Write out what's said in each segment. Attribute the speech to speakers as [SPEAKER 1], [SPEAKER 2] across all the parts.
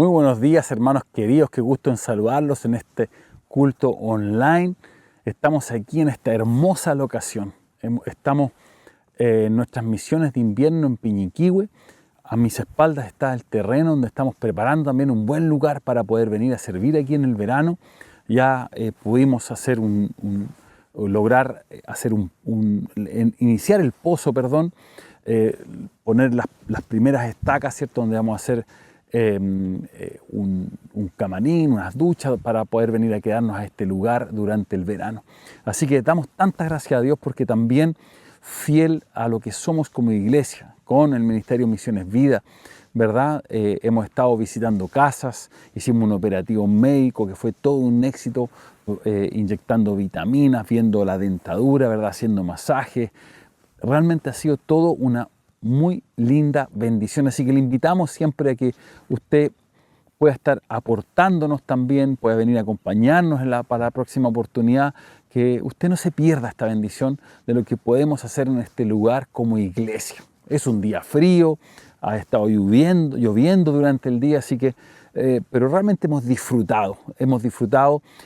[SPEAKER 1] Muy buenos días, hermanos queridos, qué gusto en saludarlos en este culto online. Estamos aquí en esta hermosa locación. Estamos en nuestras misiones de invierno en Piñiquihue. A mis espaldas está el terreno donde estamos preparando también un buen lugar para poder venir a servir aquí en el verano. Ya pudimos hacer iniciar el pozo, poner las primeras estacas, ¿cierto? Donde vamos a hacer un camarín, unas duchas para poder venir a quedarnos a este lugar durante el verano. Así que damos tantas gracias a Dios porque también fiel a lo que somos como iglesia, con el Ministerio Misiones Vida, ¿verdad? Hemos estado visitando casas, hicimos un operativo médico que fue todo un éxito, inyectando vitaminas, viendo la dentadura, ¿verdad? Haciendo masajes. Realmente ha sido todo una muy linda bendición, así que le invitamos siempre a que usted pueda estar aportándonos también, pueda venir a acompañarnos para la próxima oportunidad, que usted no se pierda esta bendición de lo que podemos hacer en este lugar como iglesia. Es un día frío, ha estado lloviendo durante el día, así que, pero realmente hemos disfrutado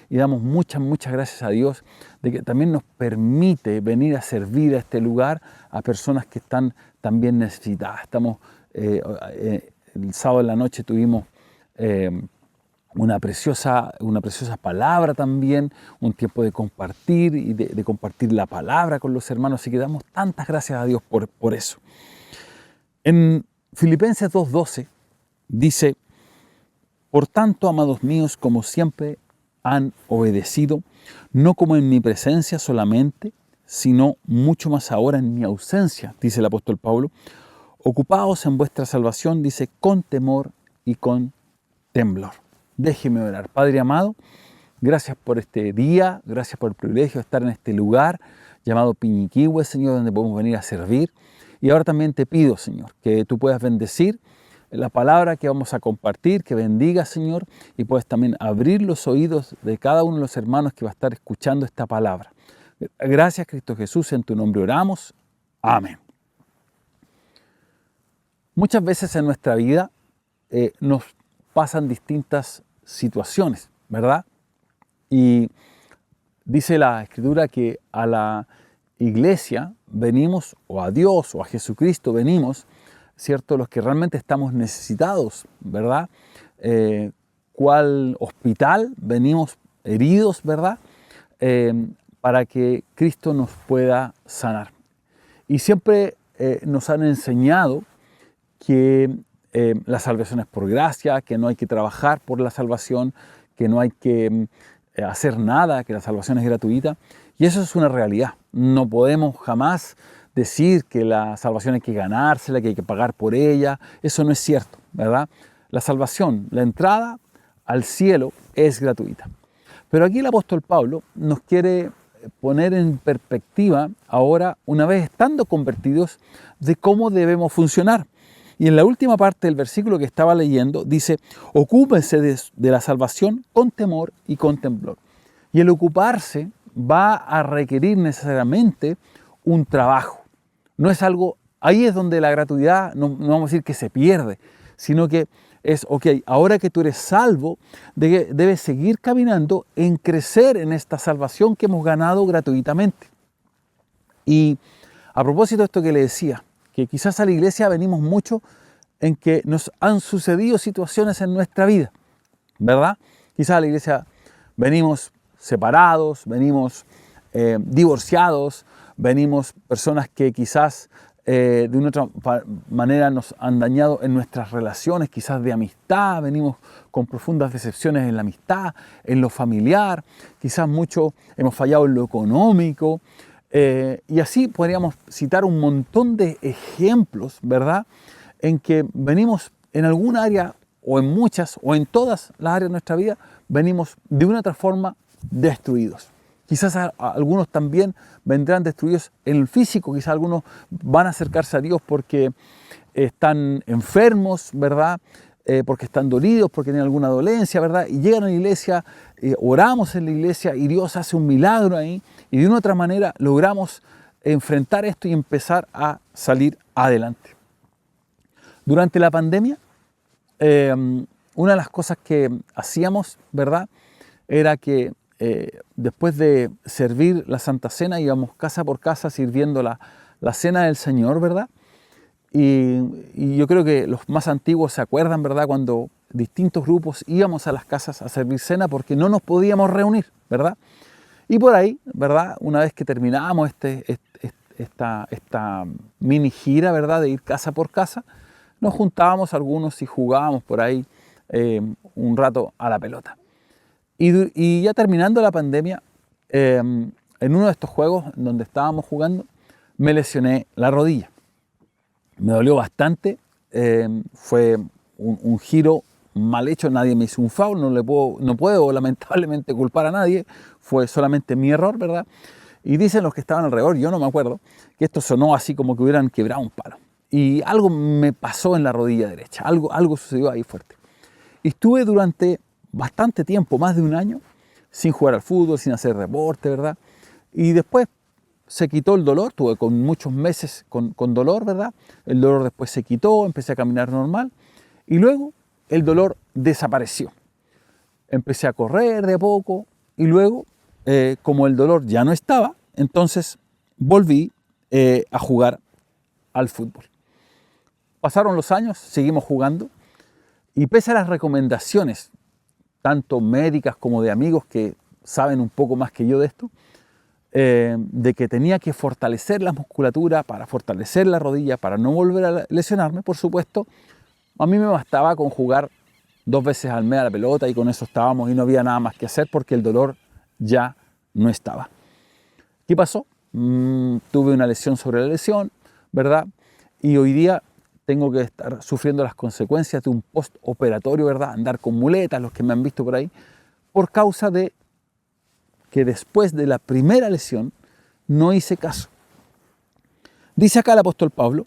[SPEAKER 1] y damos muchas gracias a Dios de que también nos permite venir a servir a este lugar a personas que están también necesitadas. El sábado en la noche tuvimos una preciosa palabra también, un tiempo de compartir y de compartir la palabra con los hermanos, así que damos tantas gracias a Dios por eso. En Filipenses 2:12 dice: por tanto, amados míos, como siempre han obedecido, no como en mi presencia solamente, sino mucho más ahora en mi ausencia, dice el apóstol Pablo, ocupaos en vuestra salvación, dice, con temor y con temblor. Déjeme orar. Padre amado, gracias por este día, gracias por el privilegio de estar en este lugar llamado Piñiquihue, Señor, donde podemos venir a servir. Y ahora también te pido, Señor, que tú puedas bendecir la palabra que vamos a compartir, que bendiga, Señor, y puedas también abrir los oídos de cada uno de los hermanos que va a estar escuchando esta palabra. Gracias, Cristo Jesús, en tu nombre oramos. Amén. Muchas veces en nuestra vida nos pasan distintas situaciones, ¿verdad? Y dice la Escritura que a la iglesia venimos, o a Dios, o a Jesucristo venimos, ¿cierto? Los que realmente estamos necesitados, ¿verdad? ¿Cuál hospital venimos heridos, ¿verdad? Para que Cristo nos pueda sanar. Y siempre nos han enseñado que la salvación es por gracia, que no hay que trabajar por la salvación, que no hay que hacer nada, que la salvación es gratuita. Y eso es una realidad. No podemos jamás decir que la salvación hay que ganársela, que hay que pagar por ella. Eso no es cierto, ¿verdad? La salvación, la entrada al cielo es gratuita. Pero aquí el apóstol Pablo nos quiere poner en perspectiva ahora, una vez estando convertidos, de cómo debemos funcionar. Y en la última parte del versículo que estaba leyendo dice: ocúpense de la salvación con temor y con temblor. Y el ocuparse va a requerir necesariamente un trabajo. No es algo, ahí es donde la gratuidad, no vamos a decir que se pierde, sino que es, ok, ahora que tú eres salvo, debes seguir caminando en crecer en esta salvación que hemos ganado gratuitamente. Y a propósito de esto que le decía, que quizás a la iglesia venimos mucho en que nos han sucedido situaciones en nuestra vida, ¿verdad? Quizás a la iglesia venimos separados, venimos divorciados, venimos personas que quizás de una otra manera nos han dañado en nuestras relaciones, quizás de amistad, venimos con profundas decepciones en la amistad, en lo familiar, quizás mucho hemos fallado en lo económico, y así podríamos citar un montón de ejemplos, ¿verdad?, en que venimos en algún área, o en muchas, o en todas las áreas de nuestra vida, venimos de una otra forma destruidos. Quizás algunos también vendrán destruidos en el físico, quizás algunos van a acercarse a Dios porque están enfermos, ¿verdad?, porque están dolidos, porque tienen alguna dolencia, ¿verdad?, y llegan a la iglesia, oramos en la iglesia y Dios hace un milagro ahí, y de una otra manera logramos enfrentar esto y empezar a salir adelante. Durante la pandemia una de las cosas que hacíamos, ¿verdad?, era que después de servir la Santa Cena íbamos casa por casa sirviendo la Cena del Señor, ¿verdad? Y yo creo que los más antiguos se acuerdan, ¿verdad?, cuando distintos grupos íbamos a las casas a servir cena porque no nos podíamos reunir, ¿verdad? Y por ahí, ¿verdad?, una vez que terminábamos esta mini gira, ¿verdad?, de ir casa por casa, nos juntábamos algunos y jugábamos por ahí un rato a la pelota. Y ya terminando la pandemia, en uno de estos juegos donde estábamos jugando, me lesioné la rodilla. Me dolió bastante, fue un giro mal hecho, nadie me hizo un foul, no puedo lamentablemente culpar a nadie, fue solamente mi error, ¿verdad? Y dicen los que estaban alrededor, yo no me acuerdo, que esto sonó así como que hubieran quebrado un palo. Y algo me pasó en la rodilla derecha, algo sucedió ahí fuerte. Y estuve durante bastante tiempo, más de un año, sin jugar al fútbol, sin hacer deporte, ¿verdad? Y después se quitó el dolor, tuve con muchos meses con dolor, ¿verdad? El dolor después se quitó, empecé a caminar normal y luego el dolor desapareció. Empecé a correr de a poco y luego, como el dolor ya no estaba, entonces volví a jugar al fútbol. Pasaron los años, seguimos jugando y pese a las recomendaciones, tanto médicas como de amigos que saben un poco más que yo de esto, de que tenía que fortalecer la musculatura para fortalecer la rodilla, para no volver a lesionarme, por supuesto, a mí me bastaba con jugar 2 veces al mes a la pelota y con eso estábamos y no había nada más que hacer porque el dolor ya no estaba. ¿Qué pasó? Tuve una lesión sobre la lesión, ¿verdad? Y hoy día tengo que estar sufriendo las consecuencias de un postoperatorio, ¿verdad? Andar con muletas, los que me han visto por ahí, por causa de que después de la primera lesión no hice caso. Dice acá el apóstol Pablo,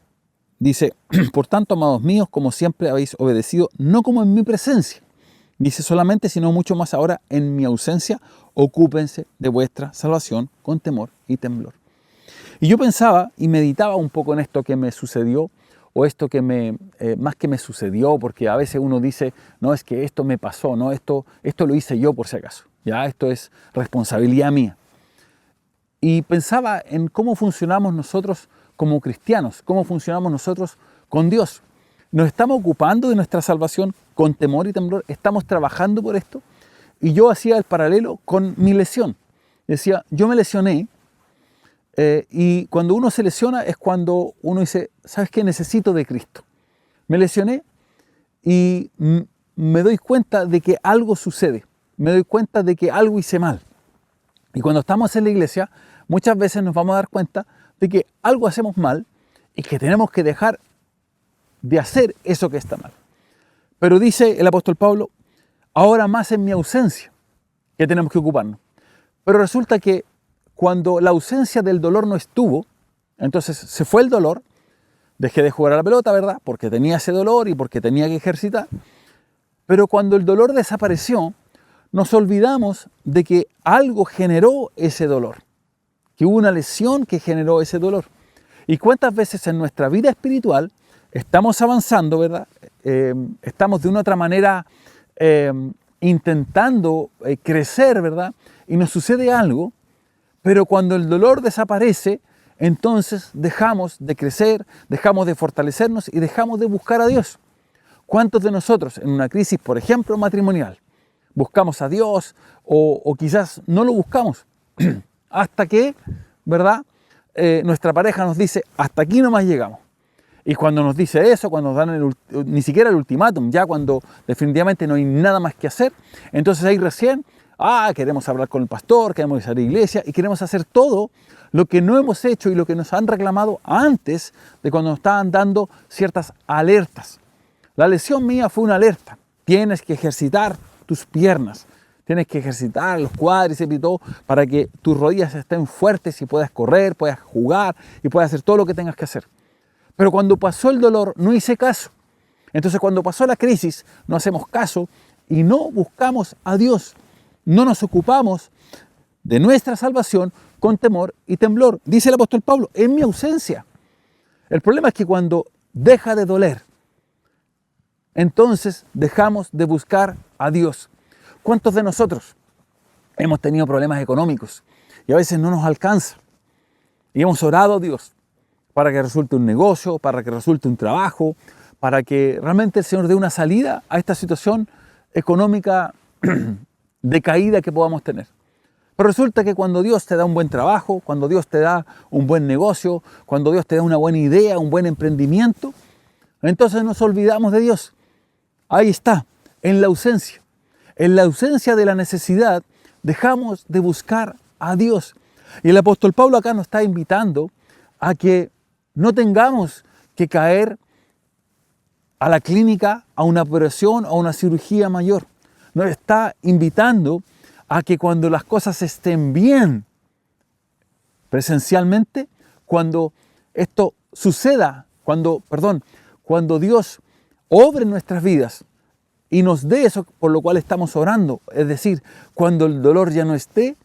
[SPEAKER 1] dice, por tanto, amados míos, como siempre habéis obedecido, no como en mi presencia, dice solamente, sino mucho más ahora en mi ausencia, ocúpense de vuestra salvación con temor y temblor. Y yo pensaba y meditaba un poco en esto que me sucedió, o esto que más que me sucedió, porque a veces uno dice, no, es que esto me pasó, no, esto lo hice yo por si acaso. Ya, esto es responsabilidad mía. Y pensaba en cómo funcionamos nosotros como cristianos, cómo funcionamos nosotros con Dios. ¿Nos estamos ocupando de nuestra salvación con temor y temblor? ¿Estamos trabajando por esto? Y yo hacía el paralelo con mi lesión. Decía, yo me lesioné y cuando uno se lesiona es cuando uno dice, ¿sabes qué? Necesito de Cristo. Me lesioné y me doy cuenta de que algo sucede. Me doy cuenta de que algo hice mal. Y cuando estamos en la iglesia, muchas veces nos vamos a dar cuenta de que algo hacemos mal y que tenemos que dejar de hacer eso que está mal. Pero dice el apóstol Pablo, ahora más en mi ausencia, que tenemos que ocuparnos. Pero resulta que cuando la ausencia del dolor no estuvo, entonces se fue el dolor, dejé de jugar a la pelota, ¿verdad? Porque tenía ese dolor y porque tenía que ejercitar. Pero cuando el dolor desapareció, nos olvidamos de que algo generó ese dolor, que hubo una lesión que generó ese dolor. ¿Y cuántas veces en nuestra vida espiritual estamos avanzando, ¿verdad? Estamos de una otra manera intentando crecer, ¿verdad? Y nos sucede algo, pero cuando el dolor desaparece, entonces dejamos de crecer, dejamos de fortalecernos y dejamos de buscar a Dios. ¿Cuántos de nosotros en una crisis, por ejemplo, matrimonial, buscamos a Dios o quizás no lo buscamos hasta que, ¿verdad? Nuestra pareja nos dice, hasta aquí nomás llegamos. Y cuando nos dice eso, cuando nos dan ni siquiera el ultimátum, ya cuando definitivamente no hay nada más que hacer, entonces ahí recién, queremos hablar con el pastor, queremos ir a la iglesia y queremos hacer todo lo que no hemos hecho y lo que nos han reclamado antes de cuando nos estaban dando ciertas alertas. La lesión mía fue una alerta. Tienes que ejercitar tus piernas, tienes que ejercitar los cuádriceps y todo para que tus rodillas estén fuertes y puedas correr, puedas jugar y puedas hacer todo lo que tengas que hacer. Pero cuando pasó el dolor no hice caso. Entonces cuando pasó la crisis no hacemos caso y no buscamos a Dios. No nos ocupamos de nuestra salvación con temor y temblor. Dice el apóstol Pablo, en mi ausencia. El problema es que cuando deja de doler, entonces dejamos de buscar a Dios. ¿Cuántos de nosotros hemos tenido problemas económicos y a veces no nos alcanza? Y hemos orado a Dios para que resulte un negocio, para que resulte un trabajo, para que realmente el Señor dé una salida a esta situación económica decaída que podamos tener. Pero resulta que cuando Dios te da un buen trabajo, cuando Dios te da un buen negocio, cuando Dios te da una buena idea, un buen emprendimiento, entonces nos olvidamos de Dios. Ahí está, en la ausencia. En la ausencia de la necesidad, dejamos de buscar a Dios. Y el apóstol Pablo acá nos está invitando a que no tengamos que caer a la clínica, a una operación, a una cirugía mayor. Nos está invitando a que cuando las cosas estén bien presencialmente, cuando esto suceda, cuando Dios obre en nuestras vidas y nos dé eso por lo cual estamos orando, es decir, cuando el dolor ya no esté,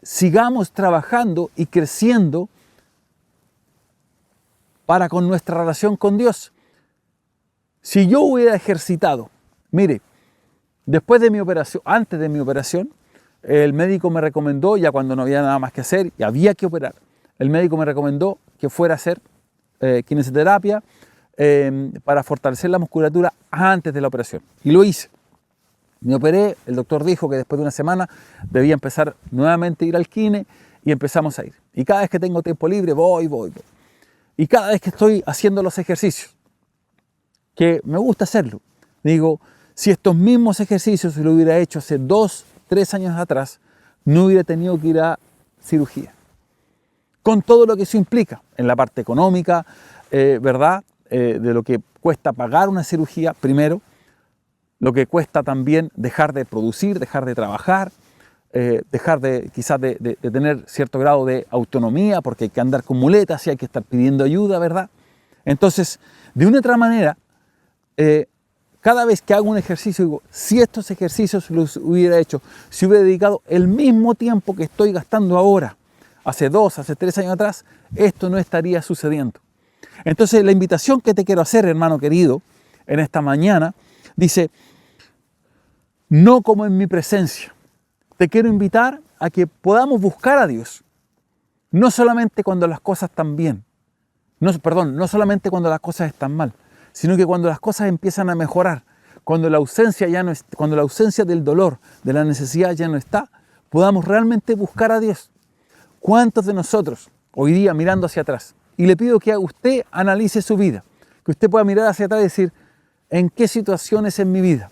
[SPEAKER 1] sigamos trabajando y creciendo para con nuestra relación con Dios. Si yo hubiera ejercitado, mire, después de mi operación, antes de mi operación, el médico me recomendó, ya cuando no había nada más que hacer y había que operar, el médico me recomendó que fuera a hacer kinesioterapia para fortalecer la musculatura antes de la operación. Y lo hice. Me operé, el doctor dijo que después de una semana debía empezar nuevamente a ir al kine y empezamos a ir. Y cada vez que tengo tiempo libre voy. Y cada vez que estoy haciendo los ejercicios, que me gusta hacerlo, digo, si estos mismos ejercicios lo hubiera hecho hace 2, 3 años atrás, no hubiera tenido que ir a cirugía. Con todo lo que eso implica, en la parte económica, ¿verdad? De lo que cuesta pagar una cirugía, primero, lo que cuesta también dejar de producir, dejar de trabajar, dejar de quizás de tener cierto grado de autonomía, porque hay que andar con muletas y hay que estar pidiendo ayuda, ¿verdad? Entonces, de una otra manera, cada vez que hago un ejercicio, digo, si estos ejercicios los hubiera hecho, si hubiera dedicado el mismo tiempo que estoy gastando ahora, hace 2, hace 3 años atrás, esto no estaría sucediendo. Entonces, la invitación que te quiero hacer, hermano querido, en esta mañana, dice, no como en mi presencia. Te quiero invitar a que podamos buscar a Dios, no solamente cuando las cosas están bien, no solamente cuando las cosas están mal, sino que cuando las cosas empiezan a mejorar, cuando la ausencia del dolor, de la necesidad ya no está, podamos realmente buscar a Dios. ¿Cuántos de nosotros hoy día mirando hacia atrás? Y le pido que usted analice su vida, que usted pueda mirar hacia atrás y decir, ¿en qué situaciones en mi vida?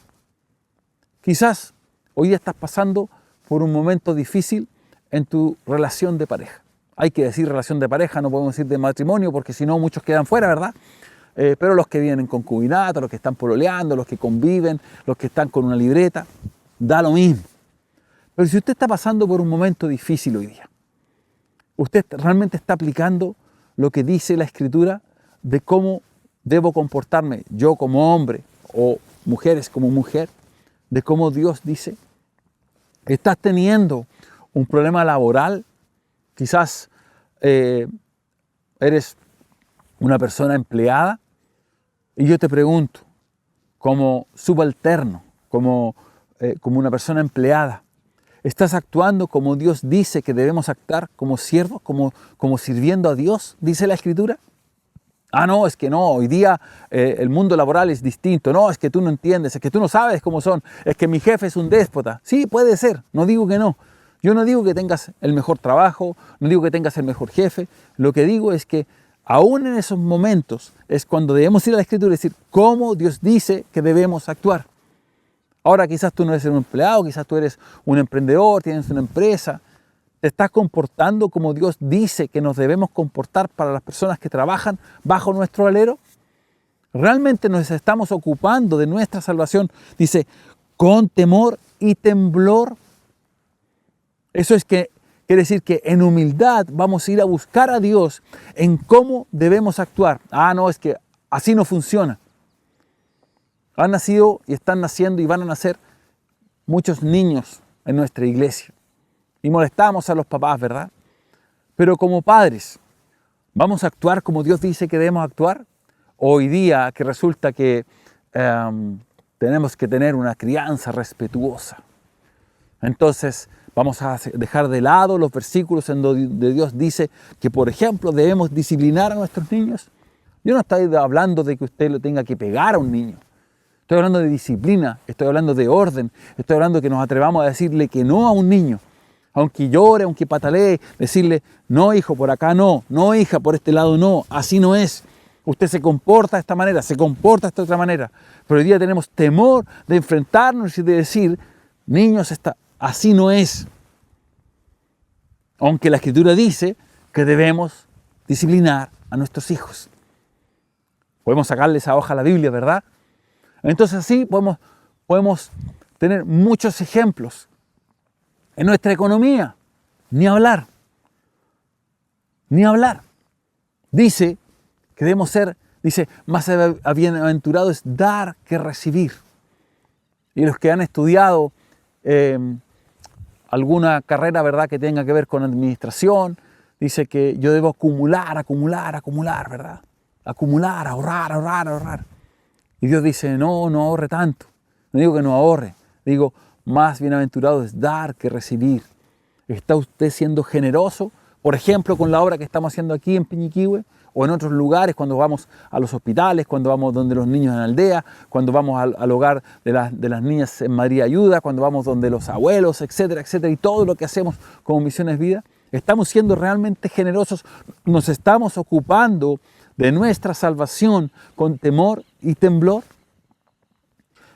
[SPEAKER 1] Quizás hoy día estás pasando por un momento difícil en tu relación de pareja. Hay que decir relación de pareja, no podemos decir de matrimonio, porque si no muchos quedan fuera, ¿verdad? Pero los que vienen en concubinato, los que están pololeando, los que conviven, los que están con una libreta, da lo mismo. Pero si usted está pasando por un momento difícil hoy día, usted realmente está aplicando lo que dice la Escritura de cómo debo comportarme yo como hombre o mujeres como mujer, de cómo Dios dice. Estás teniendo un problema laboral, quizás eres una persona empleada, y yo te pregunto, como subalterno, como una persona empleada, ¿estás actuando como Dios dice que debemos actuar, como siervos, como sirviendo a Dios, dice la Escritura? Ah, no, es que no, hoy día el mundo laboral es distinto, no, es que tú no entiendes, es que tú no sabes cómo son, es que mi jefe es un déspota. Sí, puede ser, no digo que no. Yo no digo que tengas el mejor trabajo, no digo que tengas el mejor jefe, lo que digo es que aún en esos momentos es cuando debemos ir a la Escritura y decir cómo Dios dice que debemos actuar. Ahora quizás tú no eres un empleado, quizás tú eres un emprendedor, tienes una empresa, ¿te estás comportando como Dios dice que nos debemos comportar para las personas que trabajan bajo nuestro alero? ¿Realmente nos estamos ocupando de nuestra salvación? Dice, con temor y temblor. Eso es que quiere decir que en humildad vamos a ir a buscar a Dios en cómo debemos actuar. Ah, no, es que así no funciona. Han nacido y están naciendo y van a nacer muchos niños en nuestra iglesia. Y molestamos a los papás, ¿verdad? Pero como padres, ¿vamos a actuar como Dios dice que debemos actuar? Hoy día que resulta que tenemos que tener una crianza respetuosa. Entonces vamos a dejar de lado los versículos en donde Dios dice que, por ejemplo, debemos disciplinar a nuestros niños. Yo no estoy hablando de que usted lo tenga que pegar a un niño. Estoy hablando de disciplina, estoy hablando de orden, estoy hablando de que nos atrevamos a decirle que no a un niño. Aunque llore, aunque patalee, decirle, no hijo, por acá no, no hija, por este lado no, así no es. Usted se comporta de esta manera, se comporta de esta otra manera. Pero hoy día tenemos temor de enfrentarnos y de decir, niños, así no es. Aunque la Escritura dice que debemos disciplinar a nuestros hijos. Podemos sacarle esa hoja a la Biblia, ¿verdad? Entonces así podemos tener muchos ejemplos. En nuestra economía, ni hablar. Ni hablar. Dice que debemos ser, más bienaventurado es dar que recibir. Y los que han estudiado alguna carrera, ¿verdad?, que tenga que ver con administración, dice que yo debo acumular, ¿verdad? Acumular, ahorrar. Y Dios dice, no ahorre tanto. No digo que no ahorre, digo, más bienaventurado es dar que recibir. ¿Está usted siendo generoso? Por ejemplo, con la obra que estamos haciendo aquí en Piñiquihue o en otros lugares, cuando vamos a los hospitales, cuando vamos donde los niños en la aldea, cuando vamos al hogar de las niñas en María Ayuda, cuando vamos donde los abuelos, etcétera, y todo lo que hacemos como Misiones Vida. ¿Estamos siendo realmente generosos? ¿Nos estamos ocupando de nuestra salvación con temor y temblor?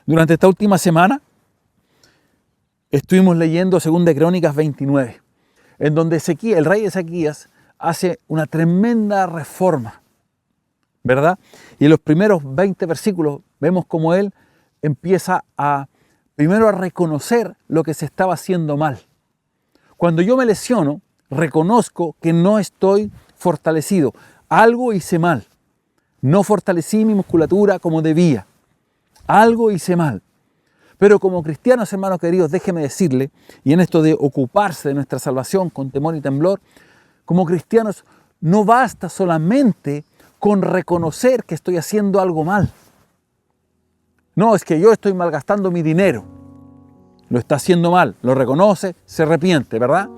[SPEAKER 1] Durante esta última semana estuvimos leyendo 2 Crónicas 29, en donde el rey Ezequías hace una tremenda reforma, ¿verdad? Y en los primeros 20 versículos vemos cómo él empieza primero a reconocer lo que se estaba haciendo mal. Cuando yo me lesiono, reconozco que no estoy fortalecido. Algo hice mal. No fortalecí mi musculatura como debía. Algo hice mal. Pero como cristianos, hermanos queridos, déjeme decirle, y en esto de ocuparse de nuestra salvación con temor y temblor, como cristianos no basta solamente con reconocer que estoy haciendo algo mal. No, es que yo estoy malgastando mi dinero. Lo está haciendo mal, lo reconoce, se arrepiente, ¿verdad?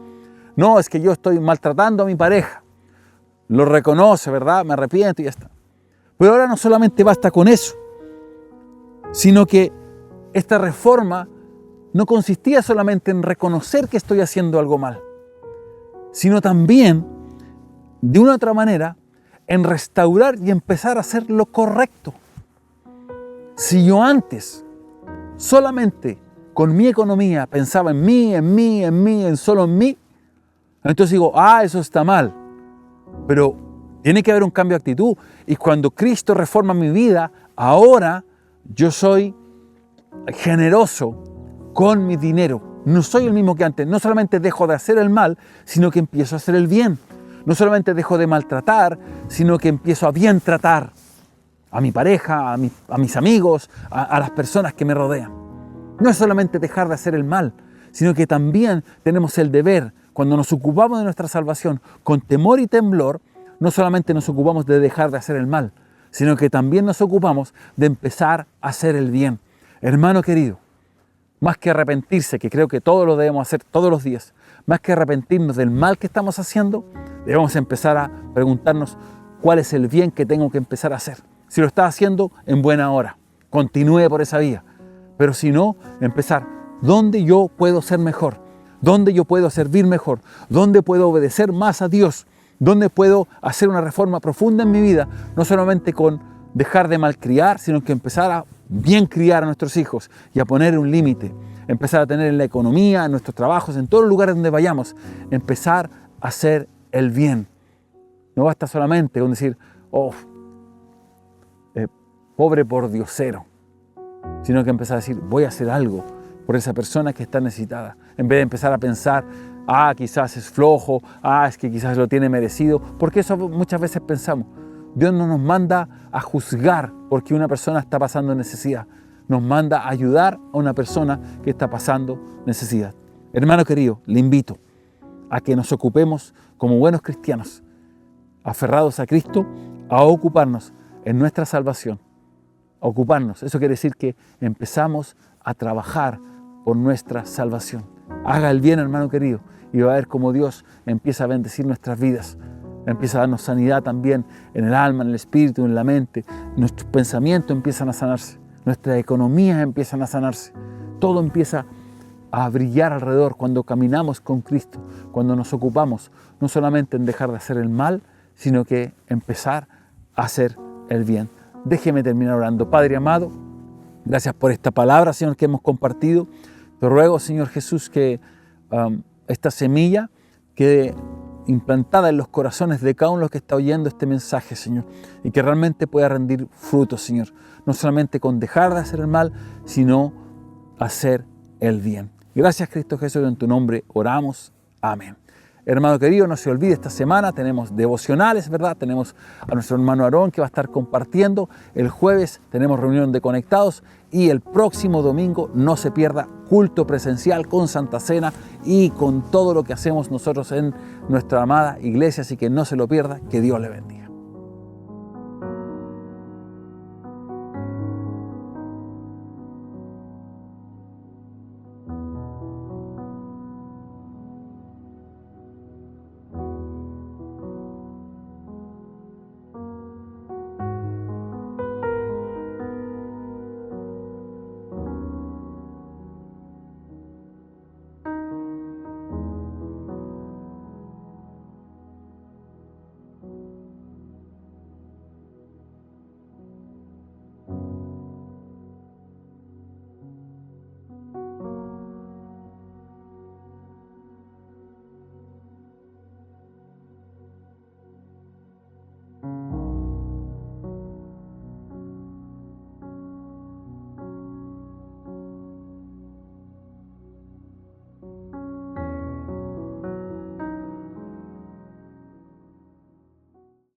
[SPEAKER 1] No, es que yo estoy maltratando a mi pareja. Lo reconoce, ¿verdad? Me arrepiento y ya está. Pero ahora no solamente basta con eso, sino que esta reforma no consistía solamente en reconocer que estoy haciendo algo mal, sino también, de una u otra manera, en restaurar y empezar a hacer lo correcto. Si yo antes solamente con mi economía pensaba en mí, solo en mí, entonces digo, eso está mal. Pero tiene que haber un cambio de actitud. Y cuando Cristo reforma mi vida, ahora yo soy generoso con mi dinero. No soy el mismo que antes. No solamente dejo de hacer el mal, sino que empiezo a hacer el bien. No solamente dejo de maltratar, sino que empiezo a bien tratar a mi pareja, a mis amigos, a las personas que me rodean. No es solamente dejar de hacer el mal, sino que también tenemos el deber, cuando nos ocupamos de nuestra salvación con temor y temblor, no solamente nos ocupamos de dejar de hacer el mal, sino que también nos ocupamos de empezar a hacer el bien. Hermano querido, más que arrepentirse, que creo que todo lo debemos hacer todos los días, más que arrepentirnos del mal que estamos haciendo, debemos empezar a preguntarnos cuál es el bien que tengo que empezar a hacer. Si lo está haciendo, en buena hora, continúe por esa vía. Pero si no, empezar, ¿dónde yo puedo ser mejor? ¿Dónde yo puedo servir mejor? ¿Dónde puedo obedecer más a Dios? ¿Dónde puedo hacer una reforma profunda en mi vida? No solamente con dejar de malcriar, sino que empezar a bien criar a nuestros hijos y a poner un límite. Empezar a tener en la economía, en nuestros trabajos, en todos los lugares donde vayamos, empezar a hacer el bien. No basta solamente con decir, pobre por diosero, sino que empezar a decir, voy a hacer algo por esa persona que está necesitada. En vez de empezar a pensar, quizás es flojo, es que quizás lo tiene merecido, porque eso muchas veces pensamos. Dios no nos manda a juzgar porque una persona está pasando necesidad. Nos manda a ayudar a una persona que está pasando necesidad. Hermano querido, le invito a que nos ocupemos como buenos cristianos, aferrados a Cristo, a ocuparnos en nuestra salvación ocuparnos. Eso quiere decir que empezamos a trabajar por nuestra salvación. Haga el bien, hermano querido, y va a ver cómo Dios empieza a bendecir nuestras vidas. Empieza a darnos sanidad también en el alma, en el espíritu, en la mente. Nuestros pensamientos empiezan a sanarse. Nuestras economías empiezan a sanarse. Todo empieza a brillar alrededor cuando caminamos con Cristo, cuando nos ocupamos no solamente en dejar de hacer el mal, sino que empezar a hacer el bien. Déjeme terminar orando. Padre amado, gracias por esta palabra, Señor, que hemos compartido. Te ruego, Señor Jesús, que esta semilla quede implantada en los corazones de cada uno de los que está oyendo este mensaje, Señor, y que realmente pueda rendir frutos, Señor, no solamente con dejar de hacer el mal, sino hacer el bien. Gracias, Cristo Jesús, en tu nombre oramos. Amén. Hermano querido, no se olvide, esta semana tenemos devocionales, ¿verdad? Tenemos a nuestro hermano Aarón que va a estar compartiendo. El jueves tenemos reunión de conectados y el próximo domingo no se pierda culto presencial con Santa Cena y con todo lo que hacemos nosotros en nuestra amada iglesia. Así que no se lo pierda, que Dios le bendiga.